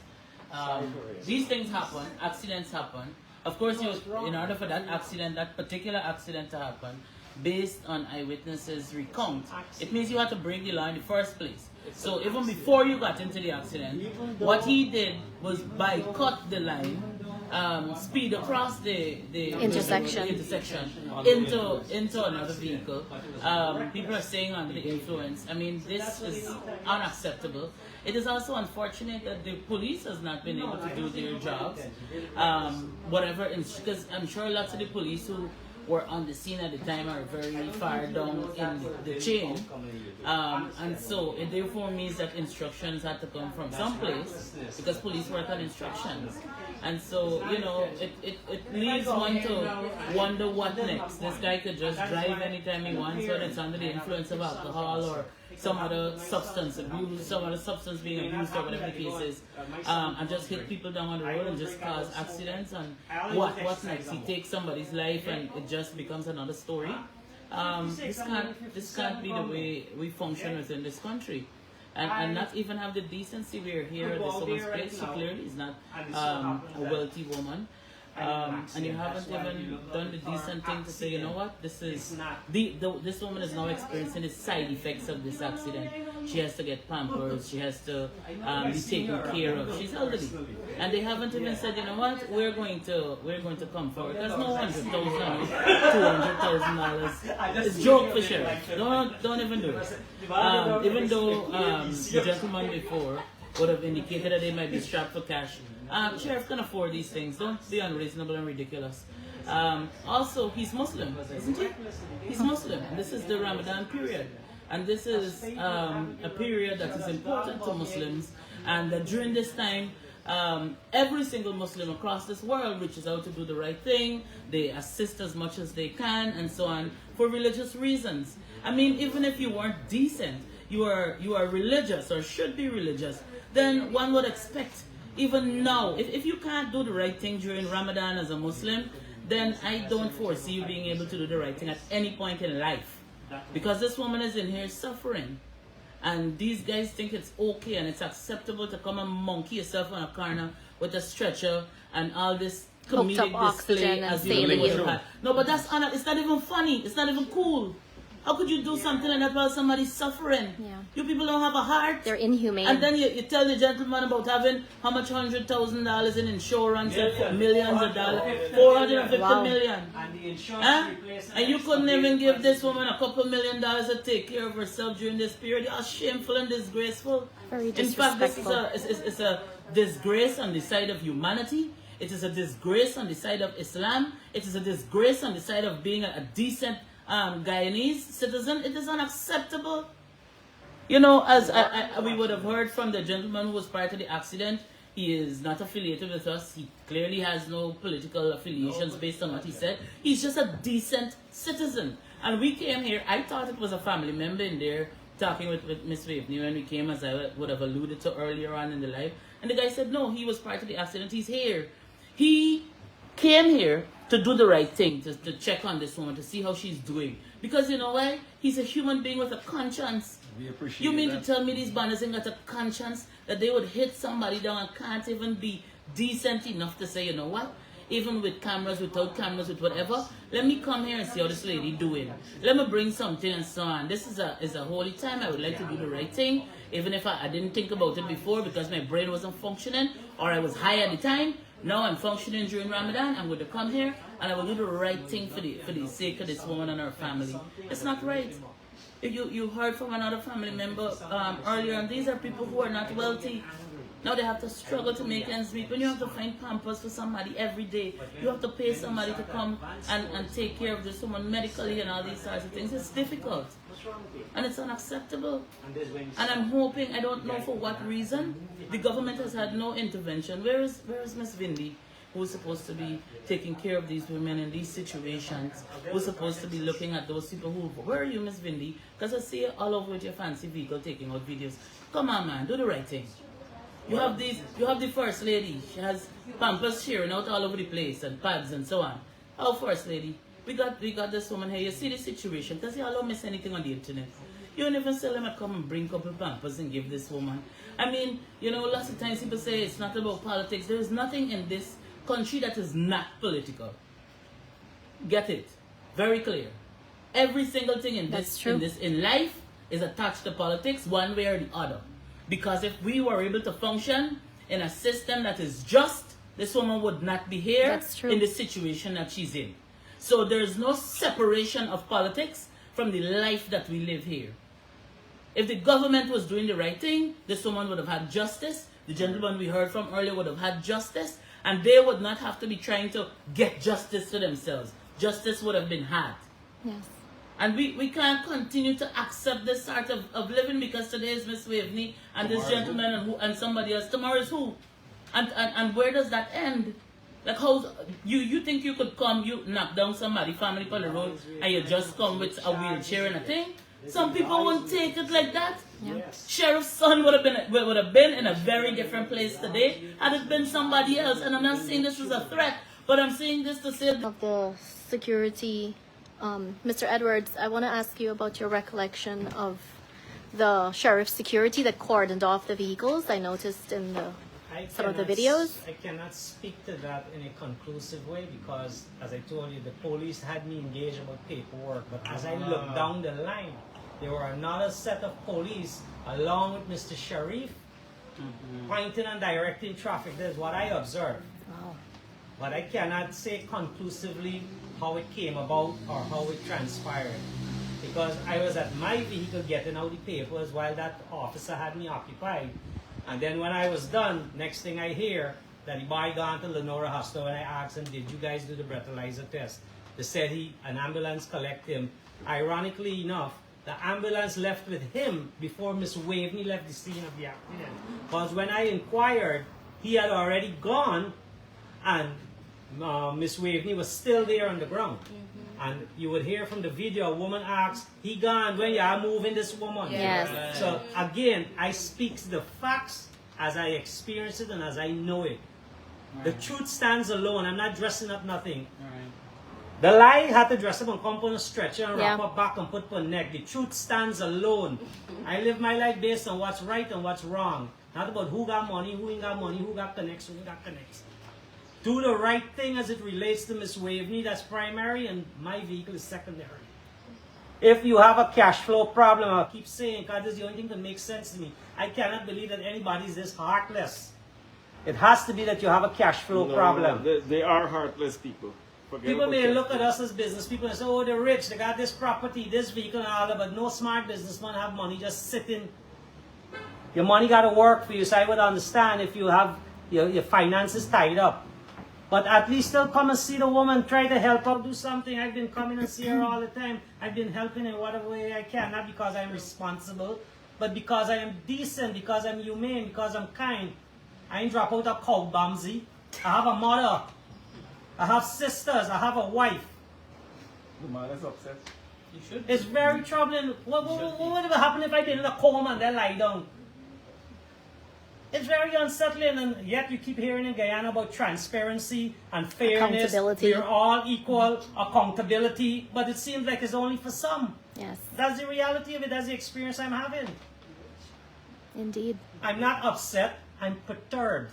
These things happen, accidents happen. Of course, in order for that accident, that particular accident to happen, based on eyewitnesses' recount, it means you have to break the law in the first place. So even before you got into the accident, what he did was boycott the line, speed across the Intersection. into another vehicle. People are saying under the influence. I mean, this is unacceptable. It is also unfortunate that the police has not been able to do their jobs. Because I'm sure lots of the police who were on the scene at the time are very far down in the chain. And so it therefore means that instructions had to come from someplace because police work on instructions. And so, you know, it leaves one to wonder what next. This guy could just drive anytime he wants, whether it's under the influence of alcohol or some other substance abuse, some other substance being abused or whatever the case is, and just hit people down on the road and just cause accidents. And what next? He takes somebody's life and it just becomes another story. This can't be the way we function within this country. And not even have the decency. We're here at this woman's place. She clearly is not a wealthy woman. And you haven't even done the decent thing to say, you know what, this woman is now experiencing the side effects of this accident. She has to get pampers, she has to be taken care of. She's elderly, and they haven't even said, you know what, we're going to come forward. There's no $100,000, $200,000. It's joke for sure. Don't even do it. Even though the gentleman before would have indicated that they might be strapped for cash. Sheriff can afford these things. Don't be unreasonable and ridiculous. Also, he's Muslim, isn't he? He's Muslim. This is the Ramadan period. And this is a period that is important to Muslims. And during this time, every single Muslim across this world reaches out to do the right thing. They assist as much as they can and so on for religious reasons. I mean, even if you weren't decent, you are religious or should be religious, then one would expect, even now, if you can't do the right thing during Ramadan as a Muslim, then I don't foresee you being able to do the right thing at any point in life. Because this woman is in here suffering. And these guys think it's okay and it's acceptable to come and monkey yourself on a corner with a stretcher and all this comedic display as you would have had. No, but it's not even funny. It's not even cool. How could you do something like that while somebody's suffering? Yeah. You people don't have a heart. They're inhumane. And then you tell the gentleman about having how much $100,000 in insurance and millions of dollars, 450 million. And the insurance And you couldn't even give this woman a couple $1 million to take care of herself during this period. You are shameful and disgraceful. Very In fact, this disrespectful. is a disgrace on the side of humanity. It is a disgrace on the side of Islam. It is a disgrace on the side of being a decent Guyanese citizen. It is unacceptable. You know, as we would have heard from the gentleman who was prior to the accident, He is not affiliated with us. He clearly has no political affiliations based on what he said. He's just a decent citizen. And we came here, I thought it was a family member in there talking with Ms Waveney when we came, as I would have alluded to earlier on in the live. And the guy said, no, he was part of the accident. He's here. He came here to do the right thing, to check on this woman, to see how she's doing. Because you know why? He's a human being with a conscience. We appreciate You mean that. to tell me these banners ain't got a conscience, that they would hit somebody down and can't even be decent enough to say, you know what? Even with cameras, without cameras, with whatever, let me come here and see how this lady doing. Let me bring something and so on. This is a holy time. I would like to do the right thing, even if I didn't think about it before because my brain wasn't functioning or I was high at the time. Now I'm functioning during Ramadan. I'm going to come here and I will do the right thing for the sake of this woman and her family. It's not right. You heard from another family member earlier, and these are people who are not wealthy. Now they have to struggle to make ends meet. When you have to find pampers for somebody every day, you have to pay somebody to come and take care of this woman medically and all these sorts of things. It's difficult. And it's unacceptable. And I'm hoping, I don't know for what reason, the government has had no intervention. Where is Ms Vindy, who's supposed to be taking care of these women in these situations? Who's supposed to be looking at those people who... Where are you, Ms Vindy? Because I see you all over with your fancy vehicle taking out videos. Come on, man, do the right thing. You have the first lady. She has pampers sharing out all over the place and pads and so on. Our first lady, we got this woman here. You see the situation, because you all don't miss anything on the internet. You don't even tell them to come and bring a couple pampers and give this woman. I mean, you know, lots of times people say it's not about politics. There is nothing in this country that is not political. Get it? Very clear. Every single thing in in life is attached to politics one way or the other. Because if we were able to function in a system that is just, this woman would not be here in the situation that she's in. So there's no separation of politics from the life that we live here. If the government was doing the right thing, this woman would have had justice. The gentleman we heard from earlier would have had justice. And they would not have to be trying to get justice to themselves. Justice would have been had. Yes. And we can't continue to accept this sort of living because today is Ms Waveney and this gentleman and somebody else. Tomorrow is who? And where does that end? Like how you think you could come, you knock down somebody, family on the road, and you just come with a wheelchair and a thing? Some people won't take it like that. Yeah. Sheriff's son would have been in a very different place today had it been somebody else. And I'm not saying this is a threat, but I'm saying this to say of the security. Mr. Edwards, I want to ask you about your recollection of the sheriff's security that cordoned off the vehicles. I noticed in some of the videos. I cannot speak to that in a conclusive way because, as I told you, the police had me engaged about paperwork. But as I looked down the line, there were another set of police along with Mr. Sharif pointing and directing traffic. That's what I observed. Wow. But I cannot say conclusively how it came about or how it transpired. Because I was at my vehicle getting out the papers while that officer had me occupied. And then when I was done, next thing I hear that the boy gone to Lenora Hospital and I asked him, did you guys do the breathalyzer test? They said an ambulance collected him. Ironically enough, the ambulance left with him before Ms. Waveney left the scene of the accident. Because when I inquired, he had already gone and Ms. Waveney was still there on the ground. And you would hear from the video, a woman asks, he gone, when you are moving this woman? Yes. So again, I speak the facts as I experience it and as I know it. The truth stands alone. I'm not dressing up nothing. The lie had to dress up and come on a stretcher and wrap up back and put on neck. The truth stands alone. I live my life based on what's right and what's wrong. Not about who got money, who ain't got money, who got connects, who ain't got connects. Do the right thing as it relates to Ms. Waveney, that's primary, and my vehicle is secondary. If you have a cash flow problem, I'll keep saying, because this is the only thing that makes sense to me. I cannot believe that anybody is this heartless. It has to be that you have a cash flow problem. They are heartless people. People may look at us as business people and say, oh, they're rich, they got this property, this vehicle and all that, but no smart businessman have money just sitting. Your money got to work for you, so I would understand if you have your finances tied up. But at least still come and see the woman, try to help her, do something. I've been coming and see her all the time. I've been helping in whatever way I can, not because I'm responsible, but because I am decent, because I'm humane, because I'm kind. I ain't drop out a cow bamsy. I have a mother. I have sisters. I have a wife. The man is upset. You should. It's very troubling. What would have happened if I did in a coma and then lie down? It's very unsettling, and yet you keep hearing in Guyana about transparency and fairness. Accountability. We're all equal, accountability, but it seems like it's only for some. Yes, That's the reality of it. That's the experience I'm having. indeed. I'm not upset. I'm perturbed.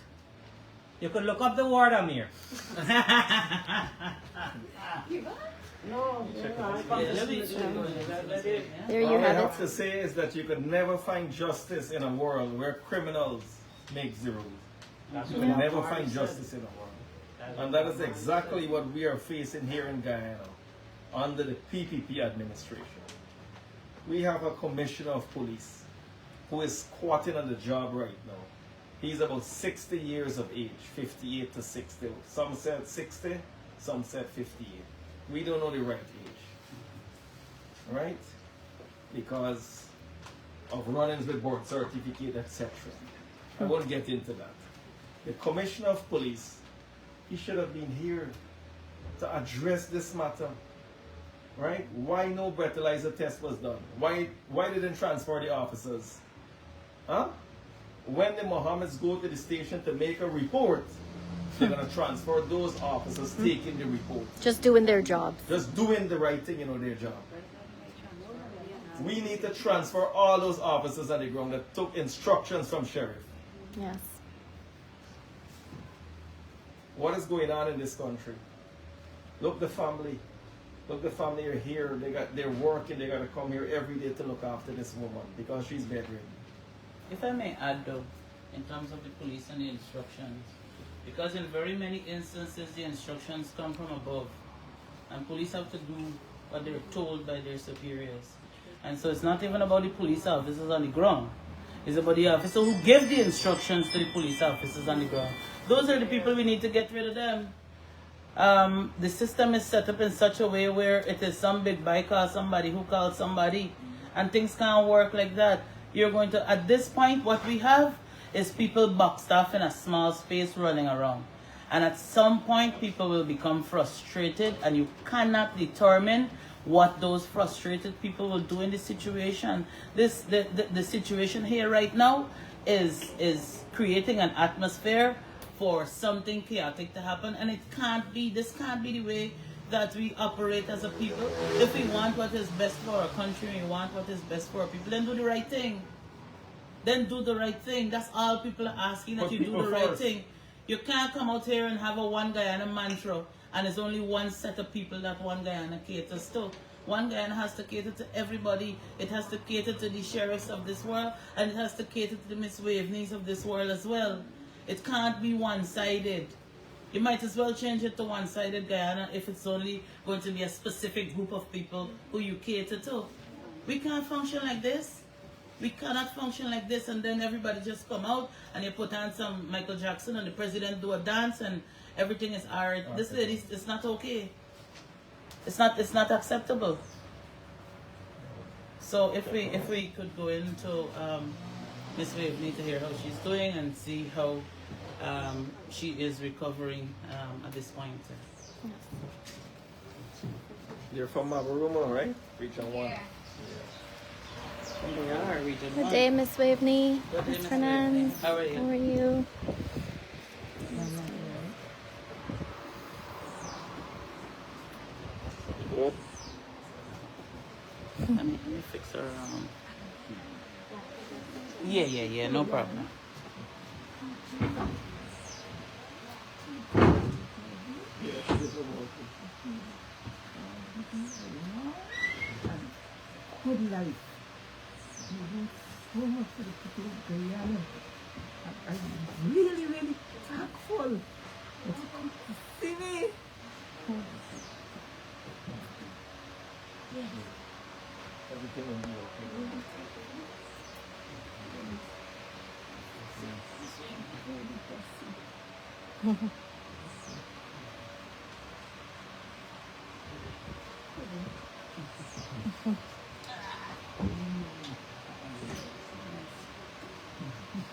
You could look up the word, Amir. There All you I have have it. to say is that you could never find justice in a world where criminals make the rules. You could never find justice in a world. And that is exactly what we are facing here in Guyana under the PPP administration. We have a commissioner of police who is squatting on the job right now. He's about 60 years of age, 58 to 60. Some said 60, some said 58. We don't know the right age, right? Because of run-ins with birth certificate, etc. I won't get into that. The commissioner of police, he should have been here to address this matter, right? Why no breathalyzer test was done? Why didn't transfer the officers? Huh? When the Mohammeds go to the station to make a report, they're going to transfer those officers taking the report. Just doing their jobs. Just doing the right thing, their job. We need to transfer all those officers on the ground that took instructions from sheriff. Yes. What is going on in this country? Look, the family. Look, the family are here. They're working. They got to come here every day to look after this woman because she's bedridden. If I may add though, in terms of the police and the instructions, because in very many instances the instructions come from above, and police have to do what they're told by their superiors. And so it's not even about the police officers on the ground. It's about the officer who gave the instructions to the police officers on the ground. Those are the people we need to get rid of them. The system is set up in such a way where it is some big bike or somebody who calls somebody, and things can't work like that. You're going to, at this point, what we have is people boxed off in a small space running around. And at some point, people will become frustrated, and you cannot determine what those frustrated people will do in this situation. The situation here right now is creating an atmosphere for something chaotic to happen, and this can't be the way that we operate as a people. If we want what is best for our country, we want what is best for our people, then do the right thing. Then do the right thing. That's all people are asking, that you do the right thing. You can't come out here and have a One Guyana mantra, and there's only one set of people that One Guyana caters to. One Guyana has to cater to everybody. It has to cater to the sheriffs of this world, and it has to cater to the Ms Waveneys of this world as well. It can't be one-sided. You might as well change it to one-sided Guyana if it's only going to be a specific group of people who you cater to. We can't function like this. We cannot function like this and then everybody just come out and you put on some Michael Jackson and the president do a dance and everything is alright. This lady, it's not okay. It's not acceptable. So if we could go into Ms. Waveney to hear how she's doing and see how she is recovering at this point. You're from Mabaruma, right? Region 1. Yeah. We are region Good 1. day, Ms. Waveney. Good day, Ms. Ms. Fernandes. Waveney. How are you? How are you? Good. Let me fix her. Yeah, no problem. Good life. You do so much for the people of Guyana. I'm really, really thankful that you come to see me. Everything will be okay.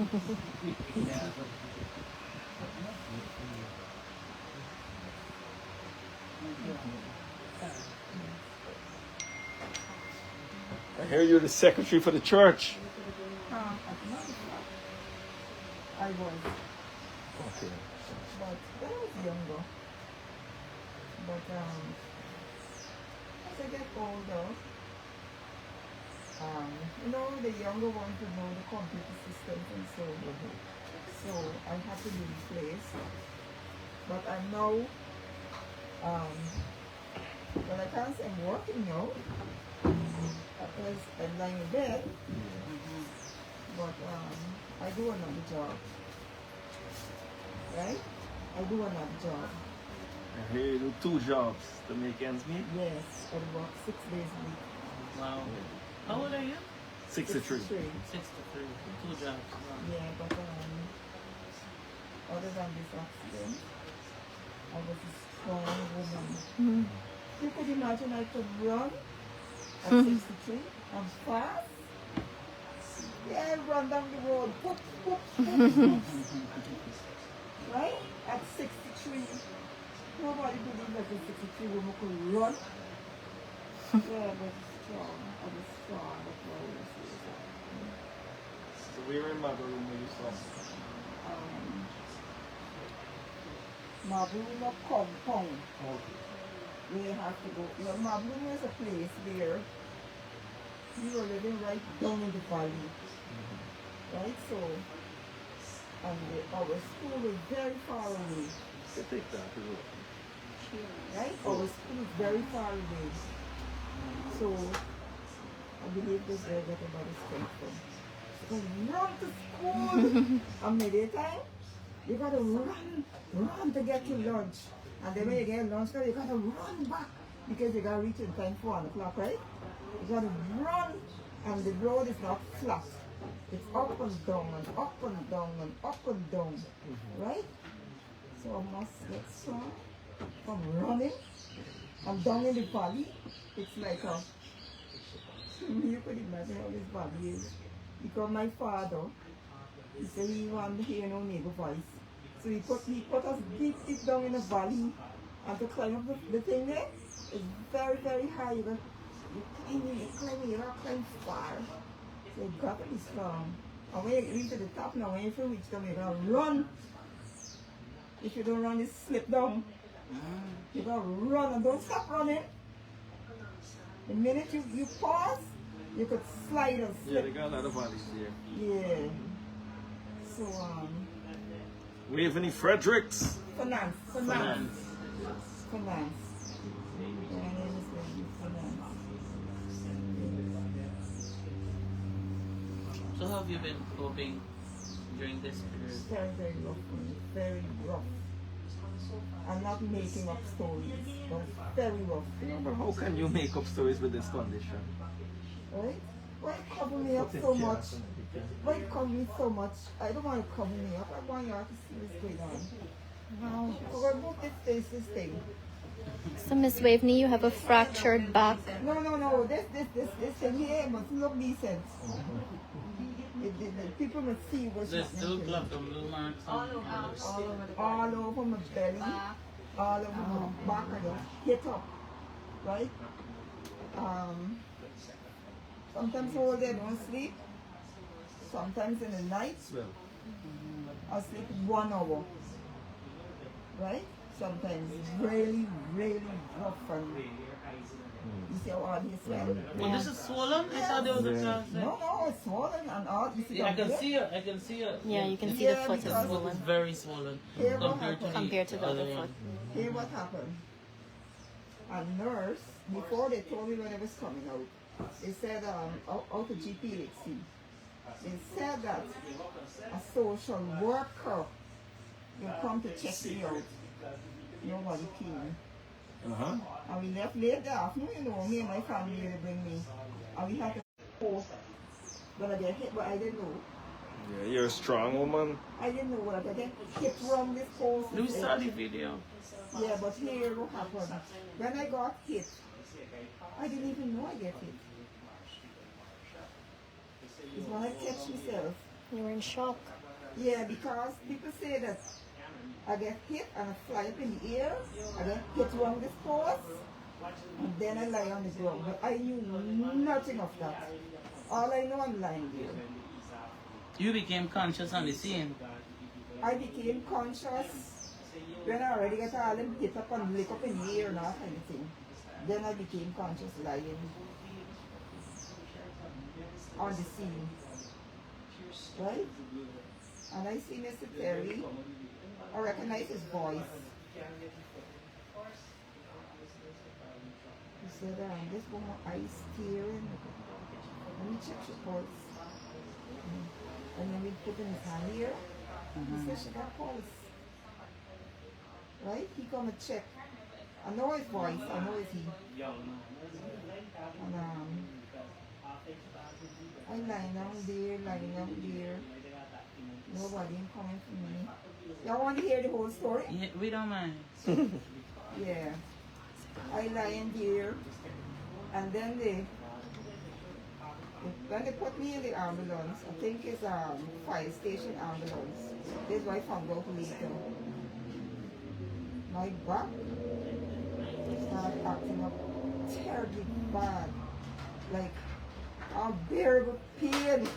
I hear you're the secretary for the church. I was, Okay. but when I was younger. But as I get older, you know, the younger ones to know the computer systems and so on. So I had to be replaced. But I'm now, well, I can't say I'm working now because I'm lying in bed. But I do another job. Right? I do another job. I hear you do 2 jobs to make ends meet. Yes, I work 6 days a week. Wow. How old are you? 63. 63. 2 jobs. Wow. Yeah, but other than this accident, I was a strong woman. You could imagine I could run at 63. I'm fast. Yeah, I run down the road. Whoop, whoop, whoop, whoop. Right? At 63. Nobody believed that a 63 woman could run. Yeah, but strong. I was strong. That's why I was So we were in Mabaroon where you from? Mabuno compound. Okay. We have to go. You know, Mabuno is a place where we were living right down in the valley. Right? So, and our school was very far away. You take that as well. Right? Our school is very far away. So, I believe this is where everybody's strength from. So run to school at midday time. You gotta run to get your lunch. And then when you get lunch, you gotta run back because you gotta reach in time for 1 o'clock, right? You gotta run, and the road is not flat. It's up and down and up and down and up and down, right? So I must get strong from running. And down in the valley, it's like you could imagine how this valley is. Because my father, he said he wanted to hear no neighbor voice. So he put us deep down in the valley, and to climb up the thing there, it's very, very high. You gotta climb far. So you got to be strong. And when you reach to the top now, when you reach down, you're gonna run. If you don't run, you slip down. You gotta run and don't stop running. The minute you pause, you could slide or Yeah, slip. they got a lot of valleys there. Yeah. So Waveney Fredericks. finance. Finance. Yeah, my name is Waveney Fernandes. So how have you been coping during this period? Very, very rough for me. Very rough. I'm not making up stories, but very rough. Yeah, but how can you make up stories with this condition? Right? Why cover me up so much? Why cover me so much? I don't want to cover me up. I want you all to see what's going on. Wow. So we're both this thing. So Ms Waveney, you have a fractured back. No. This thing here must look decent. The people must see what's There's happening. still clump of blue marks on All over my belly, all over my back, I just hit up, right? Sometimes whole day I don't sleep. Sometimes in the night, I sleep 1 hour, right? Sometimes really, really rough and you see how hard he swell? Oh, this is swollen? I thought there was a class there. No, it's swollen and all. You see Yeah, I down can there? see it. I can see it. Yeah, you can see Yeah, the foot is because- It's swollen very swollen Here what compared to the other other foot. one. Here what happened. A nurse, before they told me when it was coming out, they said out to GPHC, they said that a social worker will come to check me out. Nobody came. And we left late that afternoon, you know, me and my family they bring me. And we had to post. But I get hit, but I didn't know. Yeah, you're a strong woman. I didn't know what I get hit from this post. We saw the video. Yeah, but here what happened. When I got hit, I didn't even know I get hit. It's when I catch myself. You were in shock. Yeah, because people say that I get hit and I fly up in the air, I get hit wrong this course, and then I lie on the ground. But I knew nothing of that. All I know, I'm lying there. You became conscious on the scene. I became conscious when I already got all them hit up and lick up in the air and all kind of thing. Then I became conscious lying on the scene. Right? And I see Mr. Terry. I recognize his voice. He said, this woman eyes tearing. Let me check your pulse. And then we put in his hand here. He said she got pulse. Right? He come and check. I know his voice. I know it's he. And I lying down there. Nobody coming for me. Y'all want to hear the whole story? Yeah, we don't mind. Yeah. I lying there. And then when they put me in the ambulance, I think it's fire station ambulance. This is what I found out later. My back started acting up terribly bad. Like unbearable pain.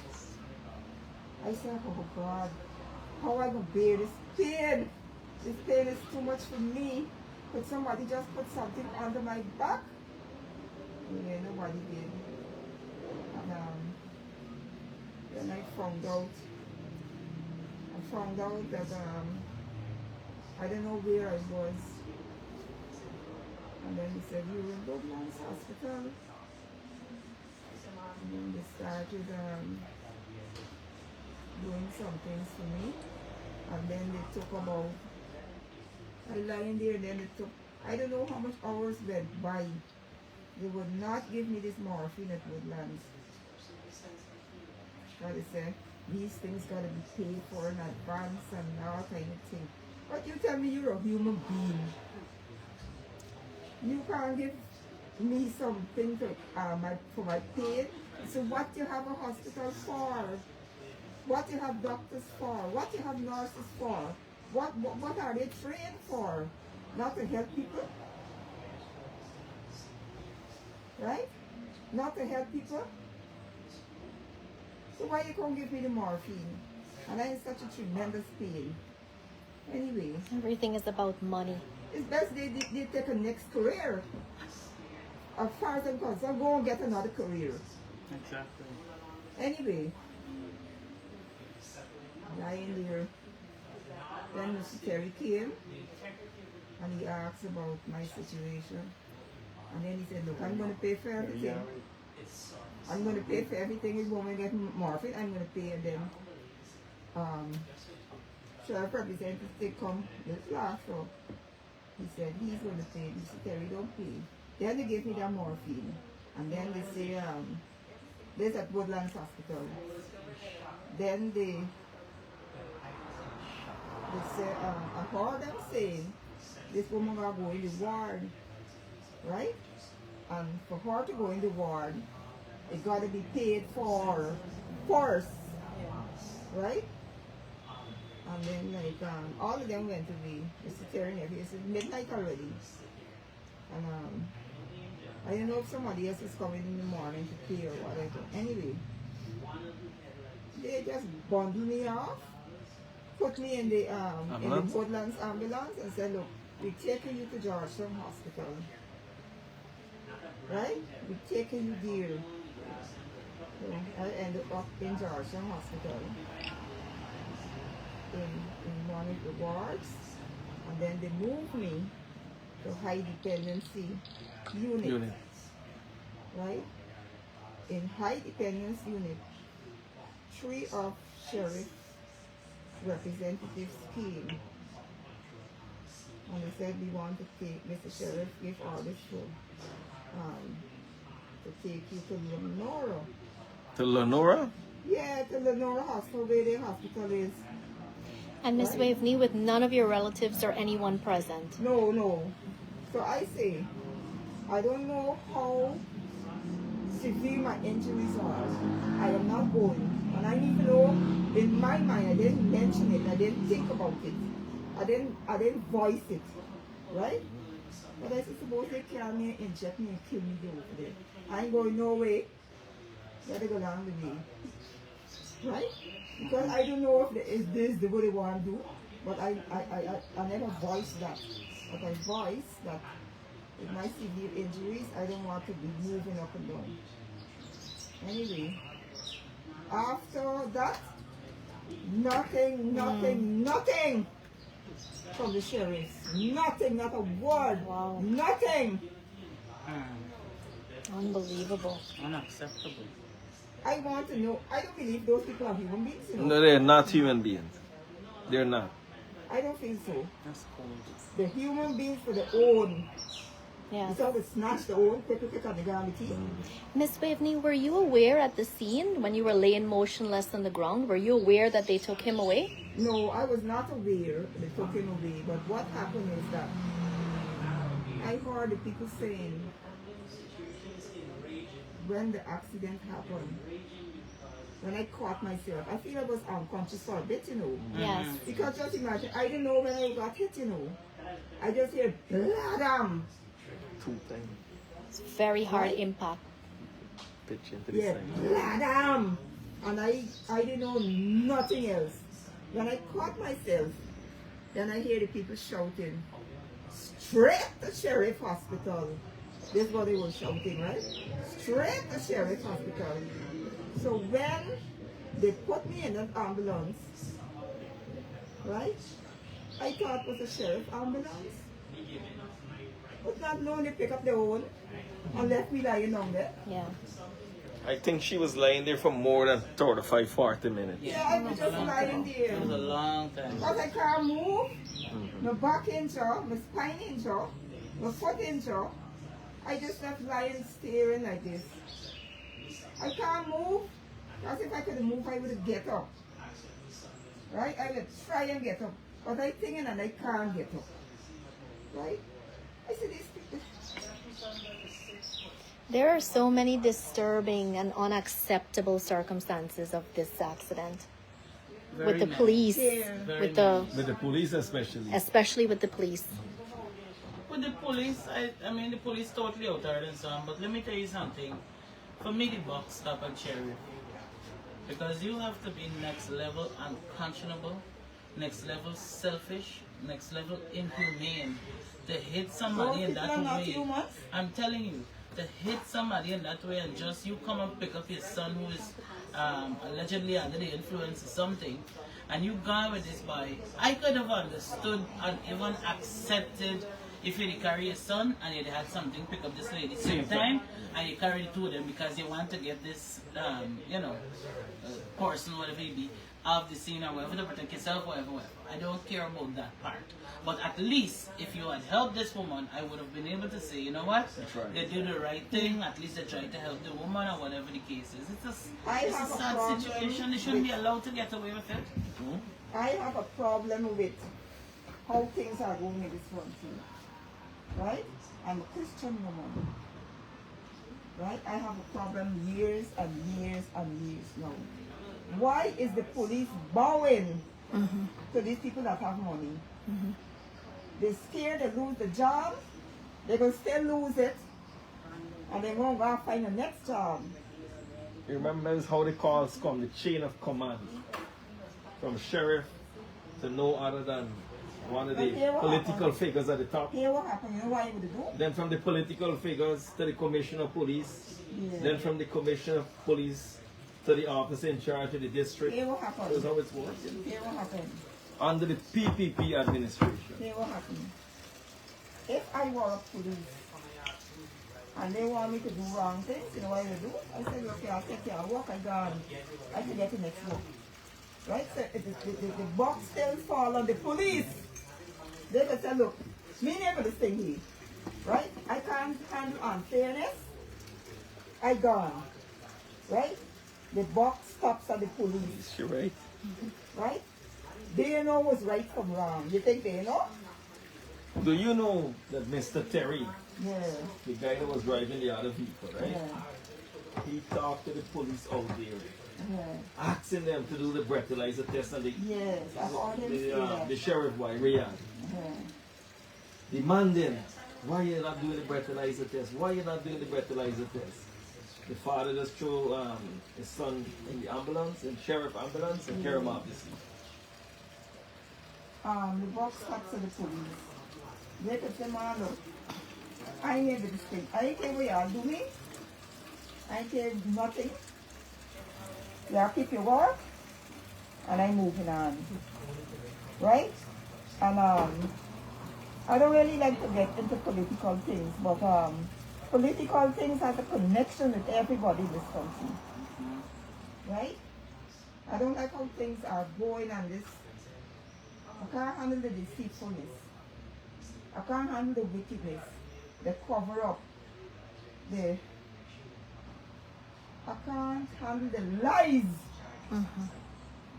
I said, oh God, how am I going to bear this pain? This pain is too much for me. Could somebody just put something under my back? Yeah, nobody did. And then I found out that I don't know where I was. And then he said, you're in Woodlands Hospital. And then they started doing some things for me. And then they took about, I lying there, then they took, I don't know how much hours went by. They would not give me this morphine at Woodlands. But they said, these things gotta be paid for in advance and all kind of thing. But you tell me you're a human being. You can't give me something to, for my pain. So what you have a hospital for? What you have doctors for? What you have nurses for? What are they trained for? Not to help people? Right? Not to help people? So why you can't give me the morphine? And I'm in such a tremendous pain. Anyway. Everything is about money. It's best they take a next career. As far as I'm concerned, go and get another career. Exactly. Anyway. Lying there. Then Mr. Terry came and he asked about my situation. And then he said, look, I'm going to pay for everything. I'm going to pay for everything. If woman get morphine, I'm going to pay. And then sheriff representative come this last, so he said he's going to pay. Mr. Terry don't pay. Then they gave me that morphine. And then they say, this at Woodlands Hospital. Then they say, I heard them saying, this woman got to go in the ward, right? And for her to go in the ward, it got to be paid for first, right? And then like all of them went to be Mr. Terry and it's midnight already. And I don't know if somebody else is coming in the morning to pay or whatever. Anyway, they just bundled me off, put me in the Woodlands ambulance and said, look, we're taking you to Georgetown Hospital. Right? We're taking you there. So I ended up in Georgetown Hospital. In one of the wards. And then they moved me to high dependency unit. Right? In high dependence unit, 3 of sheriff representatives came. And they said we want to take Mr. Sheriff give orders to take you to Lenora. To Lenora? Yeah, to Lenora Hospital where the hospital is. And Ms. Waveney, with none of your relatives or anyone present? No. So I say, I don't know how severe my injuries are, I am not going. And I need to know, in my mind, I didn't mention it, I didn't think about it. I didn't voice it, right? But I suppose they kill me, inject me, and kill me over there. I ain't going no way. Let it go down with me. Right? Because I don't know if this is what they want to do, but I never voiced that. But I voiced that with my severe injuries, I don't want to be moving up and down. Anyway, after that, nothing from the sheriff. Nothing, not a word. Wow. Nothing. Unbelievable. Unacceptable. I want to know. I don't believe those people are human beings. You know? No, they're not human beings. They're not. I don't think so. That's cold. The human beings for their own. Yeah. It's how they snatch their own, quick on the ground. Miss Waveney, were you aware at the scene when you were laying motionless on the ground? Were you aware that they took him away? No, I was not aware they took him away. But what happened is that I heard the people saying when the accident happened, when I caught myself, I feel I was unconscious for a bit, you know. Yes. Because just imagine, I didn't know when I got hit, you know. I just hear bladam. 2 times. It's very hard impact. Pitch into the Yeah, side. bladam. And I didn't know nothing else. When I caught myself, then I hear the people shouting, straight to Sheriff Hospital. This is what they were shouting, right? Straight to Sheriff Hospital. So when they put me in an ambulance, right? I thought it was a sheriff ambulance. But not knowing they pick up their own and left me lying down there. Yeah. I think she was lying there for more than 35, 40 minutes. Yeah, I was just lying there. It was a long time. Because I can't move. My back injured, my spine injured, my foot injured. I just left lying staring like this. I can't move. Because if I could move, I would get up. Right? I would try and get up. But I thinking and I can't get up. Right? I said, these people. There are so many disturbing and unacceptable circumstances of this accident. Very With the nice. police, Yeah. Very with the, With the police especially. especially with the police. With the police, I mean, the police totally outside and so on, but let me tell you something. For me, the box stop at Sheriff. Because you have to be next level unconscionable, next level selfish, next level inhumane to hit somebody in that way. I'm telling you, to hit somebody in that way and just you come and pick up your son who is allegedly under the influence of something, and you gone with this boy. I could have understood and even accepted if you carry your son and you had something pick up this lady same time and you carry the two of them because you want to get this person, whatever it be, of the scene or whatever to protect yourself, whatever. I don't care about that part. But at least if you had helped this woman, I would have been able to say, you know what? Right. They did the right thing. At least they tried to help the woman or whatever the case is. It's a have a sad problem situation. They shouldn't be allowed to get away with it. I have a problem with how things are going in this country. Right? I'm a Christian woman. Right? I have a problem years and years and years now. Why is the police bowing to these people that have money? They're scared they lose the job. They're going to still lose it. And they're going to go find the next job. You remember this how the calls come, the chain of command. From sheriff to no other than one of the political figures at the top. Here what happened? You know why you would do? Then from the political figures to the commissioner of police. Yeah. Then from the commissioner of police to the officer in charge of the district. Here what happened? That's how it's working. Here what happened? Under the PPP administration. Here what happened? If I were a police and they want me to do wrong things, you know what I do? I said, okay, I'll take care of work, I gone. I can get the next work. Right? So the box still fall on the police. They can say, look, me never this thing here. Right? I can't handle unfairness. I gone. Right? The box stops on the police. You're right. Right? They know what's right from wrong. You think they know? Do you know that Mr. Terry, Yeah. the guy that was driving the other vehicle, right? Yeah. he talked to the police out there, Yeah. asking them to do the breathalyzer test, and Yes, I heard him say that. the sheriff boy, Ryan, Yeah. demanding, why you not doing the breathalyzer test? Why you not doing the breathalyzer test? The father just threw his son in the ambulance, in sheriff ambulance, and carry him off the scene. The box talks to the police. They could say, man, look, I ain't able to speak. I ain't care what y'all do me. I ain't care nothing. Y'all keep your work, and I'm moving on. Right? And I don't really like to get into political things, but political things have a connection with everybody in this country. Right? I don't like how things are going on this. I can't handle the deceitfulness. I can't handle the wickedness, the cover up, I can't handle the lies,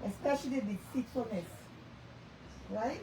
especially the deceitfulness, right?